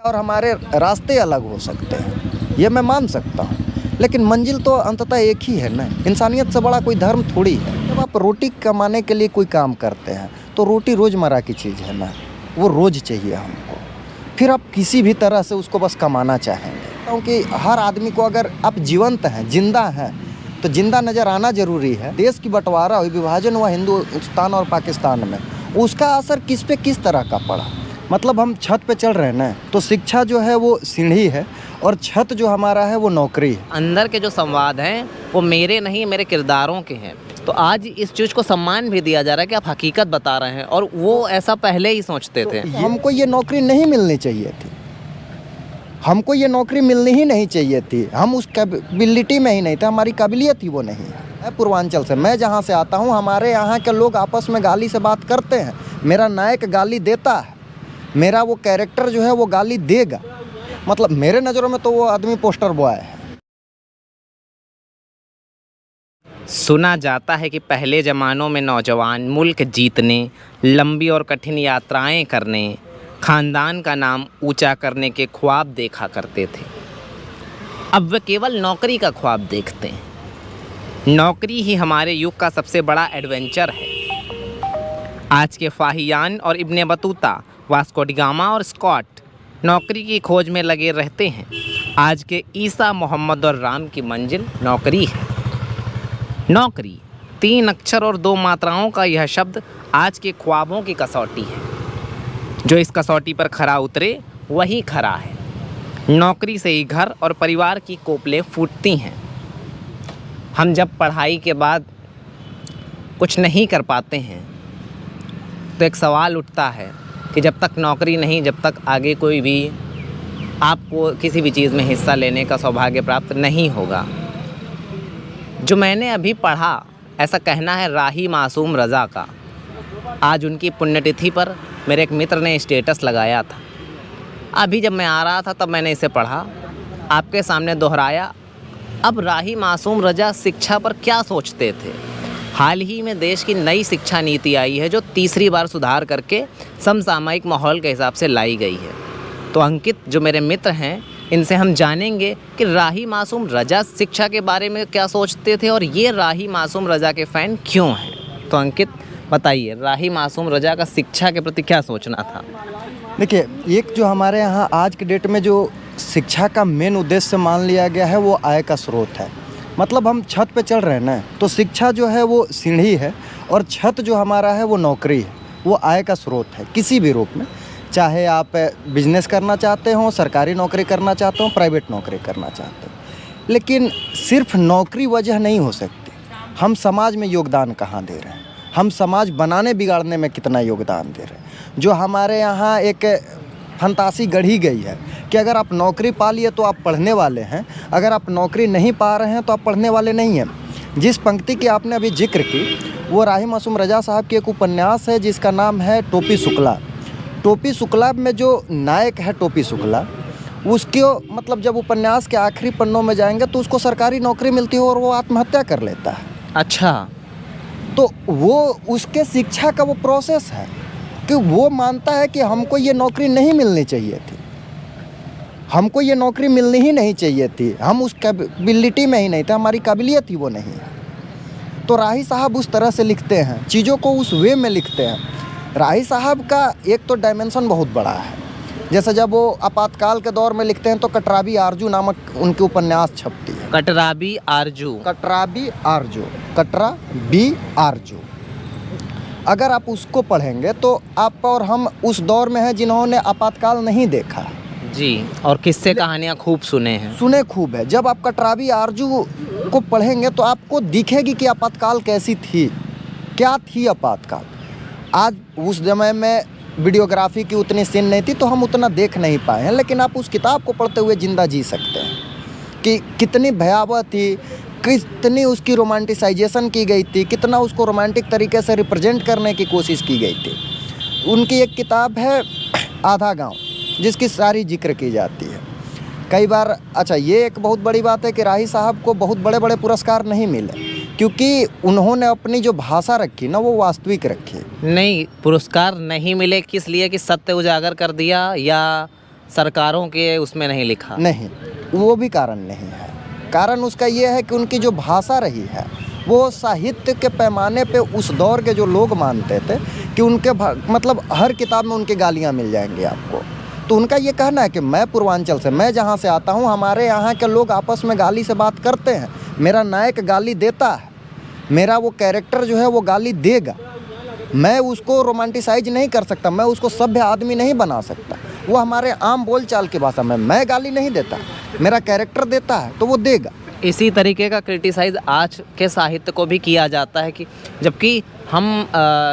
और हमारे रास्ते अलग हो सकते हैं, ये मैं मान सकता हूँ, लेकिन मंजिल तो अंततः एक ही है ना। इंसानियत से बड़ा कोई धर्म थोड़ी है। जब आप रोटी कमाने के लिए कोई काम करते हैं तो रोटी रोज़मर्रा की चीज़ है ना, वो रोज़ चाहिए हमको। फिर आप किसी भी तरह से उसको बस कमाना चाहेंगे, क्योंकि हर आदमी को अगर आप जीवंत हैं, जिंदा हैं, तो जिंदा नज़र आना ज़रूरी है। देश की बंटवारा हुई, विभाजन हुआ हिंदुस्तान और पाकिस्तान में, उसका असर किस पे किस तरह का पड़ा। मतलब हम छत पे चल रहे हैं ना, तो शिक्षा जो है वो सीढ़ी है और छत जो हमारा है वो नौकरी है। अंदर के जो संवाद हैं वो मेरे नहीं, मेरे किरदारों के हैं। तो आज इस चीज़ को सम्मान भी दिया जा रहा है कि आप हकीकत बता रहे हैं, और वो ऐसा पहले ही सोचते थे। तो हमको ये नौकरी नहीं मिलनी चाहिए थी, हमको ये नौकरी मिलनी ही नहीं चाहिए थी। हम उस कैपेबिलिटी में ही नहीं थे, हमारी काबिलियत ही वो नहीं है। मैं पूर्वांचल से, मैं जहाँ से आता हूँ, हमारे यहाँ के लोग आपस में गाली से बात करते हैं। मेरा नायक गाली देता है, मेरा वो कैरेक्टर जो है वो गाली देगा। मतलब मेरे नज़रों में तो वो आदमी पोस्टर बॉय है। सुना जाता है कि पहले ज़मानों में नौजवान मुल्क जीतने, लंबी और कठिन यात्राएं करने, ख़ानदान का नाम ऊंचा करने के ख्वाब देखा करते थे। अब वे केवल नौकरी का ख्वाब देखते हैं। नौकरी ही हमारे युग का सबसे बड़ा एडवेंचर है। आज के फाहियान और Ibn Battuta, Vasco D gamma और स्कॉट नौकरी की खोज में लगे रहते हैं। आज के ईसा, मोहम्मद और राम की मंजिल नौकरी है। नौकरी, 3 अक्षर और 2 मात्राओं का यह शब्द आज के ख्वाबों की कसौटी है। जो इस कसौटी पर खरा उतरे वही खरा है। नौकरी से ही घर और परिवार की कोपलें फूटती हैं। हम जब पढ़ाई के बाद कुछ नहीं कर पाते हैं तो एक सवाल उठता है कि जब तक नौकरी नहीं, जब तक आगे कोई भी आपको किसी भी चीज़ में हिस्सा लेने का सौभाग्य प्राप्त नहीं होगा। जो मैंने अभी पढ़ा, ऐसा कहना है राही मासूम रज़ा का। आज उनकी पुण्यतिथि पर मेरे एक मित्र ने स्टेटस लगाया था। अभी जब मैं आ रहा था तब मैंने इसे पढ़ा, आपके सामने दोहराया। अब राही मासूम रज़ा शिक्षा पर क्या सोचते थे। हाल ही में देश की नई शिक्षा नीति आई है जो तीसरी बार सुधार करके समसामयिक माहौल के हिसाब से लाई गई है। तो अंकित जो मेरे मित्र हैं, इनसे हम जानेंगे कि राही मासूम रज़ा शिक्षा के बारे में क्या सोचते थे और ये राही मासूम रज़ा के फ़ैन क्यों हैं। तो अंकित बताइए, राही मासूम रज़ा का शिक्षा के प्रति क्या सोचना था। देखिए, एक जो हमारे यहाँ आज के डेट में जो शिक्षा का मेन उद्देश्य मान लिया गया है वो आय का स्रोत है। मतलब हम छत पे चल रहे हैं ना, तो शिक्षा जो है वो सीढ़ी है और छत जो हमारा है वो नौकरी है, वो आय का स्रोत है किसी भी रूप में। चाहे आप बिजनेस करना चाहते हो, सरकारी नौकरी करना चाहते हो, प्राइवेट नौकरी करना चाहते हो, लेकिन सिर्फ नौकरी वजह नहीं हो सकती। हम समाज में योगदान कहाँ दे रहे हैं, हम समाज बनाने बिगाड़ने में कितना योगदान दे रहे हैं। जो हमारे यहाँ एक फंतासी गढ़ी गई है कि अगर आप नौकरी पा लिए तो आप पढ़ने वाले हैं, अगर आप नौकरी नहीं पा रहे हैं तो आप पढ़ने वाले नहीं हैं। जिस पंक्ति की आपने अभी जिक्र की वो राही मासूम रज़ा साहब की एक उपन्यास है जिसका नाम है टोपी शुक्ला। टोपी शुक्ला में जो नायक है टोपी शुक्ला, उसको मतलब जब उपन्यास के आखिरी पन्नों में जाएंगे तो उसको सरकारी नौकरी मिलती है और वो आत्महत्या कर लेता है। अच्छा, तो वो उसके शिक्षा का वो प्रोसेस है कि वो मानता है कि हमको ये नौकरी नहीं मिलनी चाहिए थी, हमको ये नौकरी मिलनी ही नहीं चाहिए थी, हम उस कैपेबिलिटी में ही नहीं थे, हमारी काबिलियत ही वो नहीं है। तो राही साहब उस तरह से लिखते हैं, चीज़ों को उस वे में लिखते हैं। राही साहब का एक तो डायमेंशन बहुत बड़ा है। जैसे जब वो आपातकाल के दौर में लिखते हैं तो कटराबी आरजू नामक उनकी उपन्यास छपती है। कटराबी आरजू, कटराबी आरजू, कटराबी आरजू। अगर आप उसको पढ़ेंगे तो आप और हम उस दौर में हैं जिन्होंने आपातकाल नहीं देखा जी, और किस्से कहानियाँ खूब सुने हैं। सुने खूब है। जब आप कटराबी आरजू को पढ़ेंगे तो आपको दिखेगी कि आपातकाल कैसी थी, क्या थी आपातकाल। आज उस समय में वीडियोग्राफी की उतनी सीन नहीं थी तो हम उतना देख नहीं पाए हैं, लेकिन आप उस किताब को पढ़ते हुए ज़िंदा जी सकते हैं कि कितनी भयावह थी, कितनी उसकी रोमांटिसाइजेशन की गई थी, कितना उसको रोमांटिक तरीके से रिप्रेजेंट करने की कोशिश की गई थी। उनकी एक किताब है आधा गांव, जिसकी सारी जिक्र की जाती है कई बार। अच्छा, ये एक बहुत बड़ी बात है कि राही साहब को बहुत बड़े बड़े पुरस्कार नहीं मिले क्योंकि उन्होंने अपनी जो भाषा रखी ना वो वास्तविक रखी। नहीं, पुरस्कार नहीं मिले किस लिए कि सत्य उजागर कर दिया या सरकारों के उसमें नहीं लिखा? नहीं, वो भी कारण नहीं है। कारण उसका ये है कि उनकी जो भाषा रही है वो साहित्य के पैमाने पे उस दौर के जो लोग मानते थे कि उनके मतलब हर किताब में उनकी गालियाँ मिल जाएंगी आपको। तो उनका ये कहना है कि मैं पूर्वांचल से, मैं जहाँ से आता हूँ, हमारे यहाँ के लोग आपस में गाली से बात करते हैं। मेरा नायक गाली देता है, मेरा वो कैरेक्टर जो है वो गाली देगा। मैं उसको रोमांटिसाइज नहीं कर सकता, मैं उसको सभ्य आदमी नहीं बना सकता। वो हमारे आम बोलचाल की भाषा में, मैं गाली नहीं देता, मेरा कैरेक्टर देता है तो वो देगा। इसी तरीके का क्रिटिसाइज आज के साहित्य को भी किया जाता है कि जबकि हम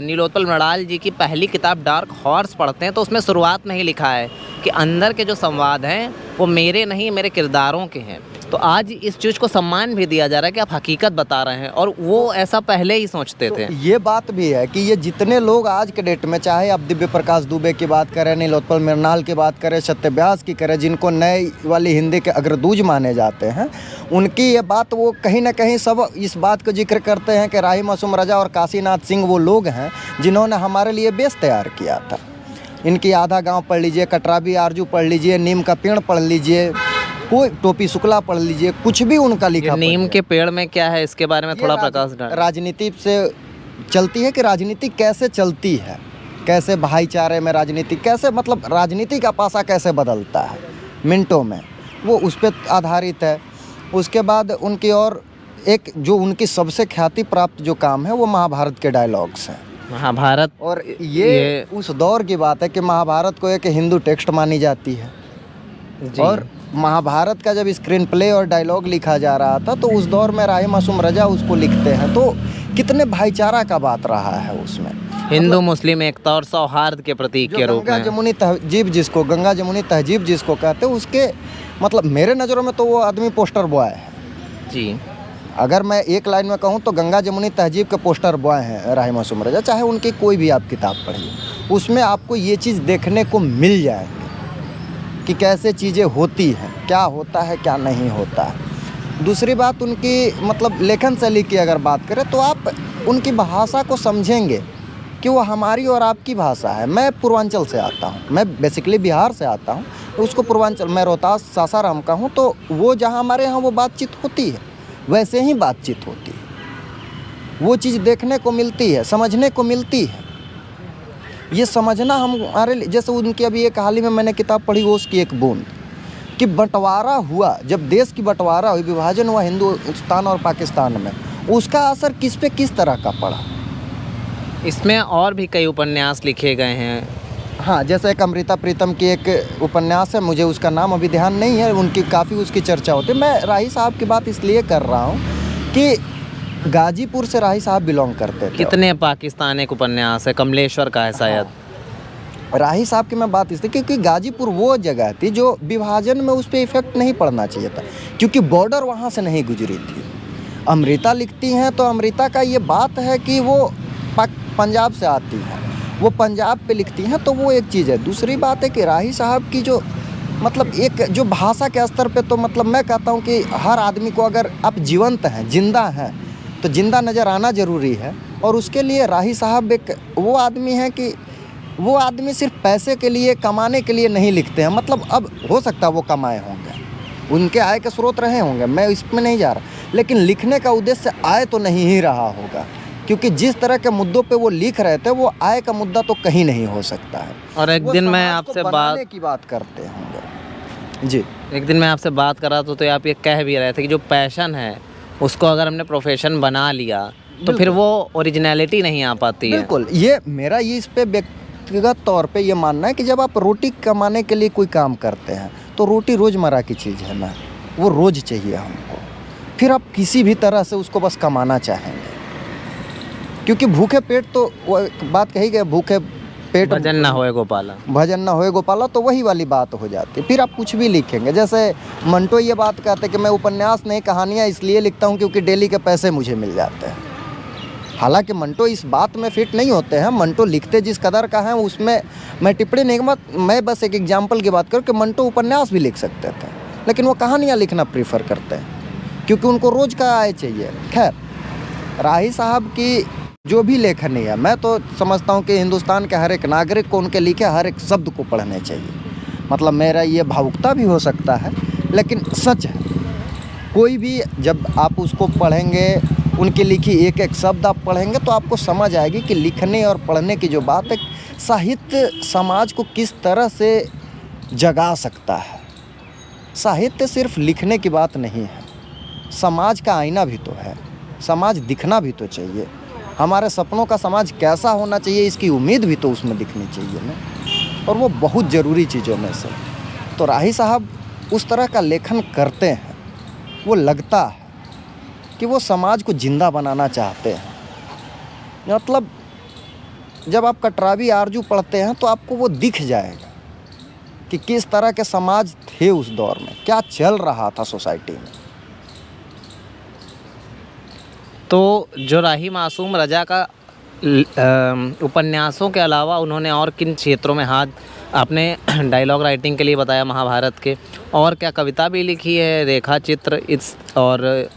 नीलोत्पल मृणाल जी की पहली किताब डार्क हॉर्स पढ़ते हैं तो उसमें शुरुआत में ही लिखा है कि अंदर के जो संवाद हैं वो मेरे नहीं, मेरे किरदारों के हैं। तो आज इस चीज़ को सम्मान भी दिया जा रहा है कि आप हकीकत बता रहे हैं, और वो ऐसा पहले ही सोचते थे। ये बात भी है कि ये जितने लोग आज के डेट में, चाहे आप दिव्य प्रकाश दुबे की बात करें, नीलोत्पल मृणाल की बात करें, सत्य व्यास की करें, जिनको नए वाली हिंदी के अग्रदूज माने जाते हैं, उनकी ये बात, वो कहीं ना कहीं सब इस बात को जिक्र करते हैं कि राही मासूम रजा और काशीनाथ सिंह वो लोग हैं जिन्होंने हमारे लिए बेस तैयार किया था। इनकी आधा गाँव पढ़ लीजिए, कटराबी आरजू पढ़ लीजिए, नीम का पेड़ पढ़ लीजिए, कोई टोपी शुक्ला पढ़ लीजिए, कुछ भी उनका लिखा। नीम के पेड़ में क्या है, इसके बारे में थोड़ा प्रकाश डालें। राजनीति से चलती है कि राजनीति कैसे चलती है, कैसे भाईचारे में राजनीति, कैसे मतलब राजनीति का पासा कैसे बदलता है मिनटों में, वो उस पर आधारित है। उसके बाद उनकी और एक जो उनकी सबसे ख्याति प्राप्त जो काम है वो महाभारत के डायलॉग्स हैं। महाभारत, और ये उस दौर की बात है कि महाभारत को एक हिंदू टेक्स्ट मानी जाती है। और महाभारत का जब स्क्रीन प्ले और डायलॉग लिखा जा रहा था तो उस दौर में राही मासूम रजा उसको लिखते हैं, तो कितने भाईचारा का बात रहा है उसमें, हिंदू मुस्लिम एकता और सौहार्द के प्रतीक के रूप में। गंगा जमुनी तहजीब जिसको कहते हैं, उसके मतलब मेरे नज़रों में तो वो आदमी पोस्टर बॉय है जी। अगर मैं एक लाइन में कहूँ तो गंगा जमुनी तहजीब के पोस्टर बॉय हैं राही मासूम रजा। चाहे उनकी कोई भी आप किताब पढ़िए, उसमें आपको ये चीज़ देखने को मिल जाएगी कि कैसे चीज़ें होती हैं, क्या होता है क्या नहीं होता है। दूसरी बात, उनकी मतलब लेखन शैली की अगर बात करें तो आप उनकी भाषा को समझेंगे कि वो हमारी और आपकी भाषा है। मैं पूर्वांचल से आता हूँ, मैं बेसिकली बिहार से आता हूँ, उसको पूर्वांचल, मैं रोहतास सासाराम का हूँ, तो वो जहाँ हमारे यहाँ वो बातचीत होती है वैसे ही बातचीत होती है। वो चीज़ देखने को मिलती है, समझने को मिलती है। ये समझना हमारे लिए, जैसे उनकी अभी एक हाल ही में मैंने किताब पढ़ी ओस की एक बूंद, कि बंटवारा हुआ, जब देश की बंटवारा हुई, विभाजन हुआ हिंदुस्तान और पाकिस्तान में, उसका असर किस पे किस तरह का पड़ा। इसमें और भी कई उपन्यास लिखे गए हैं। हाँ, जैसे एक अमृता प्रीतम की एक उपन्यास है, मुझे उसका नाम अभी ध्यान नहीं है, उनकी काफ़ी उसकी चर्चा होती है। मैं राही साहब की बात इसलिए कर रहा हूँ कि गाजीपुर से राही साहब बिलोंग करते थे। कितने पाकिस्तान एक उपन्यास है, कमलेश्वर का है शायद। राही साहब की मैं बात इसलिए, क्योंकि गाजीपुर वो जगह थी जो विभाजन में उस पर इफेक्ट नहीं पड़ना चाहिए था, क्योंकि बॉर्डर वहाँ से नहीं गुजरी थी। अमृता लिखती हैं तो अमृता का ये बात है कि वो पंजाब से आती है, वो पंजाब पे लिखती हैं, तो वो एक चीज़ है। दूसरी बात है कि राही साहब की जो मतलब एक जो भाषा के स्तर पे, तो मतलब मैं कहता हूँ कि हर आदमी को, अगर आप जीवंत हैं, जिंदा हैं, तो जिंदा नज़र आना ज़रूरी है। और उसके लिए राही साहब एक वो आदमी हैं कि वो आदमी सिर्फ पैसे के लिए, कमाने के लिए नहीं लिखते हैं। मतलब अब हो सकता है वो कमाए होंगे, उनके आय के स्रोत रहे होंगे, मैं इसमें नहीं जा रहा, लेकिन लिखने का उद्देश्य आय तो नहीं ही रहा होगा, क्योंकि जिस तरह के मुद्दों पे वो लिख रहे थे वो आय का मुद्दा तो कहीं नहीं हो सकता है। और एक दिन मैं आपसे बात करते होंगे जी, एक दिन मैं आपसे बात कर रहा था तो आप ये कह भी रहे थे कि जो पैशन है उसको अगर हमने प्रोफेशन बना लिया तो फिर वो ओरिजिनलिटी नहीं आ पाती है। बिल्कुल, ये मेरा ये इस पे व्यक्तिगत तौर पे ये मानना है कि जब आप रोटी कमाने के लिए कोई काम करते हैं तो रोटी रोज़मर्रा की चीज़ है ना, वो रोज़ चाहिए हमको। फिर आप किसी भी तरह से उसको बस कमाना चाहेंगे, क्योंकि भूखे पेट, तो वो बात कही गई, भूखे पेट भजन ना होए गोपाला, भजन ना होए गोपाला, तो वही वाली बात हो जाती है। फिर आप कुछ भी लिखेंगे, जैसे मंटो ये बात कहते हैं कि मैं उपन्यास नहीं कहानियाँ इसलिए लिखता हूँ क्योंकि डेली के पैसे मुझे मिल जाते हैं। हालांकि मंटो इस बात में फिट नहीं होते हैं, मंटो लिखते जिस कदर का है उसमें मैं टिप्पणी नहीं, मत मैं बस एक एग्जाम्पल की बात करूँ कि मंटो उपन्यास भी लिख सकते थे, लेकिन वो कहानियाँ लिखना प्रीफर करते हैं क्योंकि उनको रोज़ का आय चाहिए। खैर, राही साहब की जो भी लेखनी है, मैं तो समझता हूँ कि हिंदुस्तान के हर एक नागरिक को उनके लिखे हर एक शब्द को पढ़ने चाहिए। मतलब मेरा ये भावुकता भी हो सकता है, लेकिन सच है। कोई भी जब आप उसको पढ़ेंगे, उनकी लिखी एक एक शब्द आप पढ़ेंगे तो आपको समझ आएगी कि लिखने और पढ़ने की जो बात है, साहित्य समाज को किस तरह से जगा सकता है। साहित्य सिर्फ लिखने की बात नहीं है, समाज का आईना भी तो है। समाज दिखना भी तो चाहिए। हमारे सपनों का समाज कैसा होना चाहिए, इसकी उम्मीद भी तो उसमें दिखनी चाहिए ना, और वो बहुत ज़रूरी चीज़ों में से। तो राही साहब उस तरह का लेखन करते हैं, वो लगता है कि वो समाज को ज़िंदा बनाना चाहते हैं। मतलब जब आप कटरावी आरजू पढ़ते हैं तो आपको वो दिख जाएगा कि किस तरह के समाज थे उस दौर में, क्या चल रहा था सोसाइटी में। तो जो राही मासूम रजा का उपन्यासों के अलावा उन्होंने और किन क्षेत्रों में हाथ, आपने डायलॉग राइटिंग के लिए बताया महाभारत के, और क्या कविता भी लिखी है, रेखा चित्र, और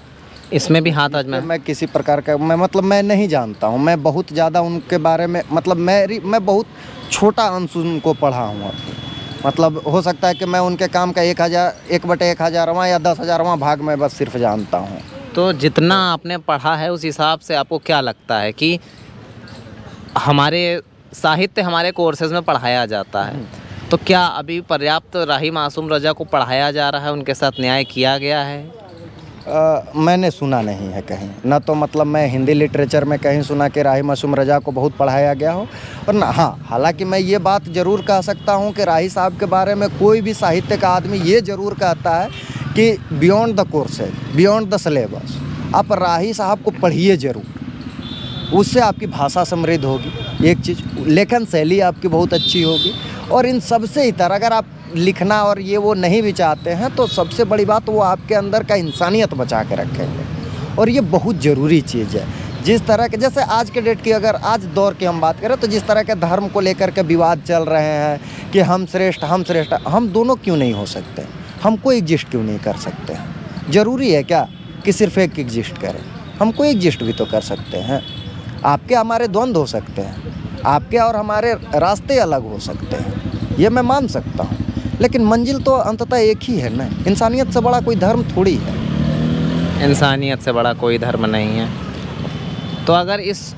इसमें भी हाथ आजमाया? मैं किसी प्रकार का मैं नहीं जानता हूँ। मैं बहुत ज़्यादा उनके बारे में मैं बहुत छोटा अंश उनको पढ़ा हूँ। मतलब हो सकता है कि मैं उनके काम का 1/1000वां या 10,000वां भाग में बस सिर्फ जानता हूँ। तो जितना आपने पढ़ा है उस हिसाब से आपको क्या लगता है कि हमारे साहित्य हमारे कोर्सेज में पढ़ाया जाता है, तो क्या अभी पर्याप्त राही मासूम रजा को पढ़ाया जा रहा है, उनके साथ न्याय किया गया है? मैंने सुना नहीं है कहीं ना, तो मतलब मैं हिंदी लिटरेचर में कहीं सुना कि राही मासूम रजा को बहुत पढ़ाया गया हो, और ना हाँ, हालांकि मैं ये बात ज़रूर कह सकता हूँ कि राही साहब के बारे में कोई भी साहित्य का आदमी ये ज़रूर कहता है कि beyond the courses, beyond the syllabus, आप राही साहब को पढ़िए ज़रूर। उससे आपकी भाषा समृद्ध होगी, एक चीज़, लेखन शैली आपकी बहुत अच्छी होगी, और इन सबसे इतर अगर आप लिखना और ये वो नहीं भी चाहते हैं तो सबसे बड़ी बात वो आपके अंदर का इंसानियत बचा के रखेंगे, और ये बहुत ज़रूरी चीज़ है। जिस तरह के, जैसे आज के डेट की, अगर आज दौर की हम बात करें तो जिस तरह के धर्म को लेकर के विवाद चल रहे हैं कि हम श्रेष्ठ, हम दोनों क्यों नहीं हो सकते? हमको एग्जिस्ट क्यों नहीं कर सकते हैं? ज़रूरी है क्या कि सिर्फ एक एग्जिस्ट करें? हमको एग्जिस्ट भी तो कर सकते हैं। आपके हमारे द्वंद्व हो सकते हैं, आपके और हमारे रास्ते अलग हो सकते हैं, ये मैं मान सकता हूँ, लेकिन मंजिल तो अंततः एक ही है ना। इंसानियत से बड़ा कोई धर्म थोड़ी है। इंसानियत से बड़ा कोई धर्म नहीं है। तो अगर इस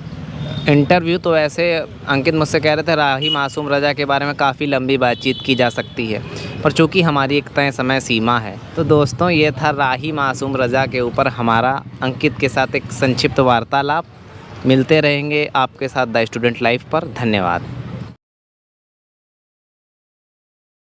इंटरव्यू, तो ऐसे अंकित मुझसे कह रहे थे राही मासूम रजा के बारे में काफ़ी लंबी बातचीत की जा सकती है, पर चूँकि हमारी एक तय समय सीमा है, तो दोस्तों ये था राही मासूम रजा के ऊपर हमारा अंकित के साथ एक संक्षिप्त वार्तालाप। मिलते रहेंगे आपके साथ द स्टूडेंट लाइफ पर। धन्यवाद।